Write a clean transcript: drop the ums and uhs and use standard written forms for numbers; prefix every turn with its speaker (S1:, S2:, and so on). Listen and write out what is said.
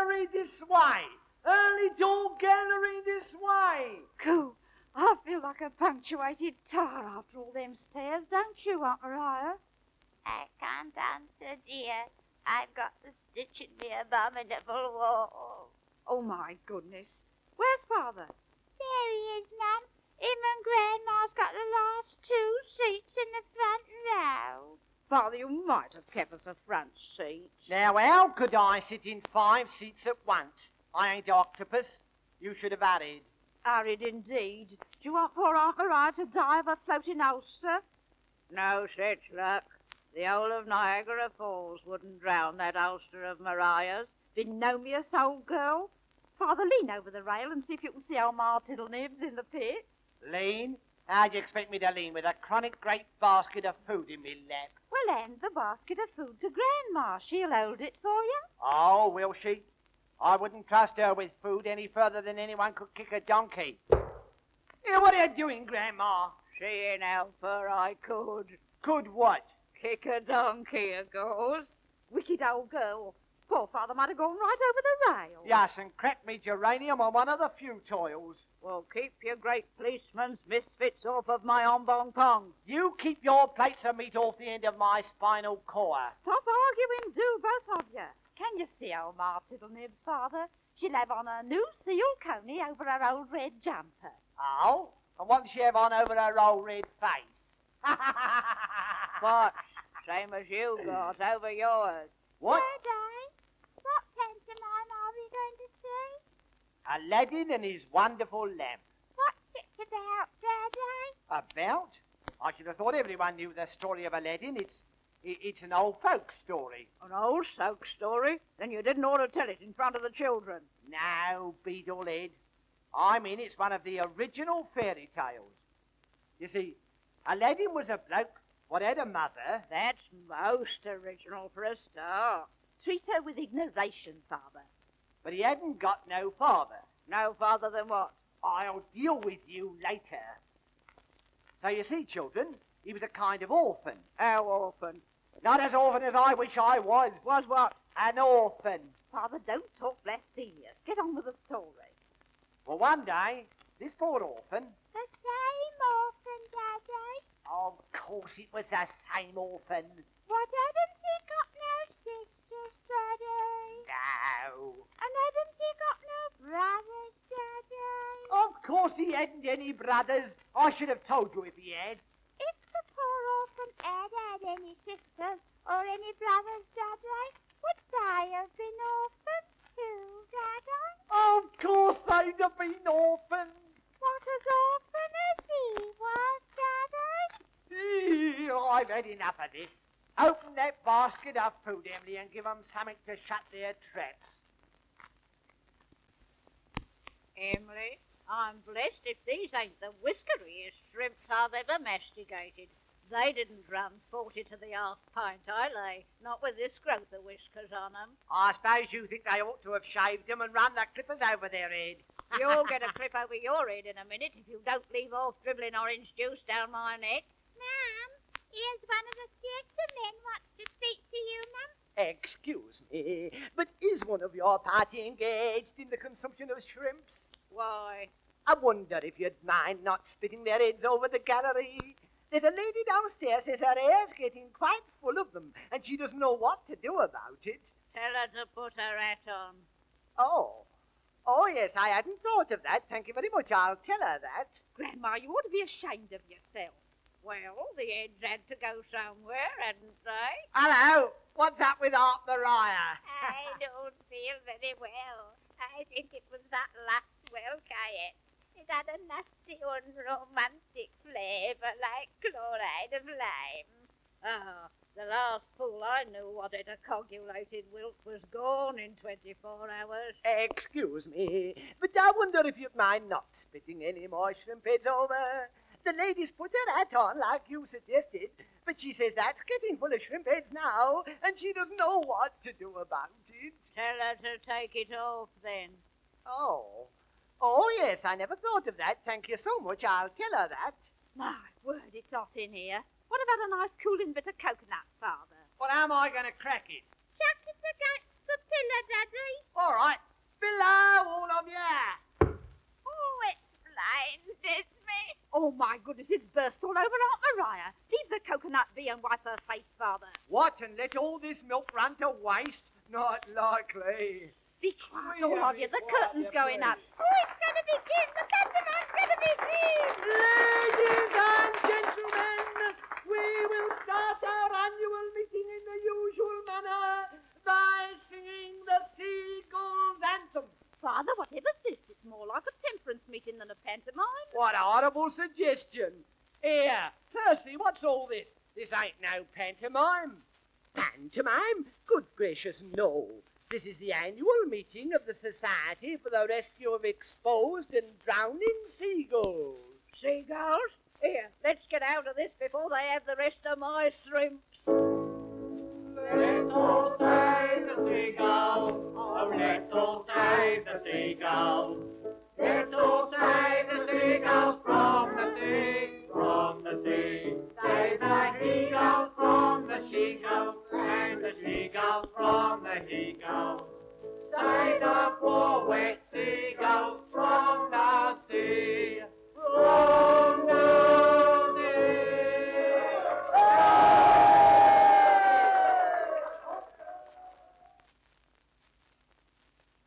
S1: gallery this way. Early door gallery this way.
S2: Cool. I feel like a punctuated tar after all them stairs, don't you, Aunt Maria?
S3: I can't answer, dear. I've got the stitch in me abominable wall.
S2: Oh, my goodness. Where's Father?
S3: There he is, Mum. Him and Grandma's got the last 2 seats in the front row.
S2: Father, you might have kept us a front seat.
S1: Now, how could I sit in 5 seats at once? I ain't octopus. You should have added.
S2: Arid indeed. Do you want poor Aunt Maria to die of a floating ulcer? No such luck. The whole of Niagara Falls wouldn't drown that ulster of Maria's. Benomious old girl. Father, lean over the rail and see if you can see old Ma Tiddlenibs in the pit.
S1: Lean? How'd you expect me to lean with a chronic great basket of food in me lap?
S2: Well, hand the basket of food to Grandma. She'll hold it for you.
S1: Oh, will she? I wouldn't trust her with food any further than anyone could kick a donkey. Here, what are you doing, Grandma?
S2: Seeing how far I could.
S1: Could what?
S2: Kick a donkey, of course. Wicked old girl. Poor Father might have gone right over the rail.
S1: Yes, and cracked me geranium on one of the few toils.
S2: Well, keep your great policeman's misfits off of my ombong pong.
S1: You keep your plates of meat off the end of my spinal cord.
S2: Stop arguing, do, both of you. Can you see old Ma Tiddlenibs, Father? She'll have on a new seal coney over her old red jumper.
S1: Oh? And what does she have on over her old red face?
S2: What? Same as you got over yours.
S1: What?
S3: Daddy, what pantomime are we going to see?
S1: Aladdin and his wonderful lamp.
S3: What's it about, Daddy?
S1: About? I should have thought everyone knew the story of Aladdin. It's an old folk story.
S2: An old soak story? Then you didn't ought to tell it in front of the children.
S1: No, Beetlehead. I mean, it's one of the original fairy tales. You see, Aladdin was a bloke what had a mother.
S2: That's most original for a start. Treat her with ignoration, Father.
S1: But he hadn't got no father.
S2: No father than what?
S1: I'll deal with you later. So you see, children, he was a kind of orphan.
S2: How orphan?
S1: Not as orphan as I wish I was.
S2: Was what?
S1: An orphan.
S2: Father, don't talk blasphemous. Get on with the story.
S1: Well, one day, this poor orphan...
S3: The same orphan, Daddy.
S1: Of course it was the same orphan.
S3: What, hadn't he got no sisters, Daddy?
S1: No.
S3: And hadn't he got no brothers, Daddy?
S1: Of course he hadn't any brothers. I should have told you if he had.
S3: If the poor orphan had any sisters or any brothers, Daddy, would they have been orphans too, Daddy?
S1: Of course they'd have been orphans.
S3: What as orphan as he was, Daddy?
S1: I've had enough of this. Open that basket of food, Emily, and give 'em something to shut their traps.
S2: Emily, I'm blessed if these ain't the whiskeriest shrimps I've ever masticated. They didn't run 40 to the half pint, I lay, not with this growth of whiskers on 'em.
S1: I suppose you think they ought to have shaved 'em and run the clippers over their head.
S2: You'll get a clip over your head in a minute if you don't leave off dribbling orange juice down my neck.
S3: Ma'am, here's one of the gentlemen wants to speak to you, Mum.
S1: Excuse me, but is one of your party engaged in the consumption of shrimps?
S2: Why?
S1: I wonder if you'd mind not spitting their heads over the gallery. There's a lady downstairs says her hair's getting quite full of them, and she doesn't know what to do about it.
S2: Tell her to put her hat on.
S1: Oh, yes, I hadn't thought of that. Thank you very much. I'll tell her that.
S2: Grandma, you ought to be ashamed of yourself. Well, the heads had to go somewhere, hadn't they?
S1: Hello, what's up with Aunt Maria?
S3: I don't feel very well. I think it was that last Welkiet. It had a nasty, unromantic flavour like chloride of lime.
S2: Ah, the last fool I knew what it a coagulated wilt was gone in 24 hours.
S1: Excuse me, but I wonder if you'd mind not spitting any more shrimp heads over. The lady's put her hat on like you suggested, but she says that's getting full of shrimp heads now, and she doesn't know what to do about it.
S2: Tell her to take it off, then.
S1: Oh, yes, I never thought of that. Thank you so much. I'll tell her that.
S2: My word, it's hot in here. What about a nice cooling bit of coconut, Father?
S1: Well, how am I going to crack it?
S3: Chuck it against the pillar, Daddy.
S1: All right.
S2: Bugginses burst all over Aunt Maria. Leave the coconut be and wipe her face, Father.
S1: What, and let all this milk run to waste? Not likely.
S2: Be quiet, all of you. The curtain's going up.
S3: Oh, it's going to begin. The pantomime's going to begin.
S1: Ladies and gentlemen, we will start our annual meeting in the usual manner by singing the Seagull's Anthem.
S2: Father, whatever's this? It's more like a temperance meeting than a pantomime.
S1: What a horrible suggestion. Here, Percy, what's all this? This ain't no pantomime. Pantomime? Good gracious, no. This is the annual meeting of the Society for the Rescue of Exposed and Drowning Seagulls.
S2: Seagulls? Here, let's get out of this before they have the rest of my shrimps.
S4: Let's all save the seagulls. Oh, let's all save the seagulls. Let's all save the seagulls from the sea, from the sea. Save the he-gulls from the she-gulls, and the she-gulls from the he-gulls. Save the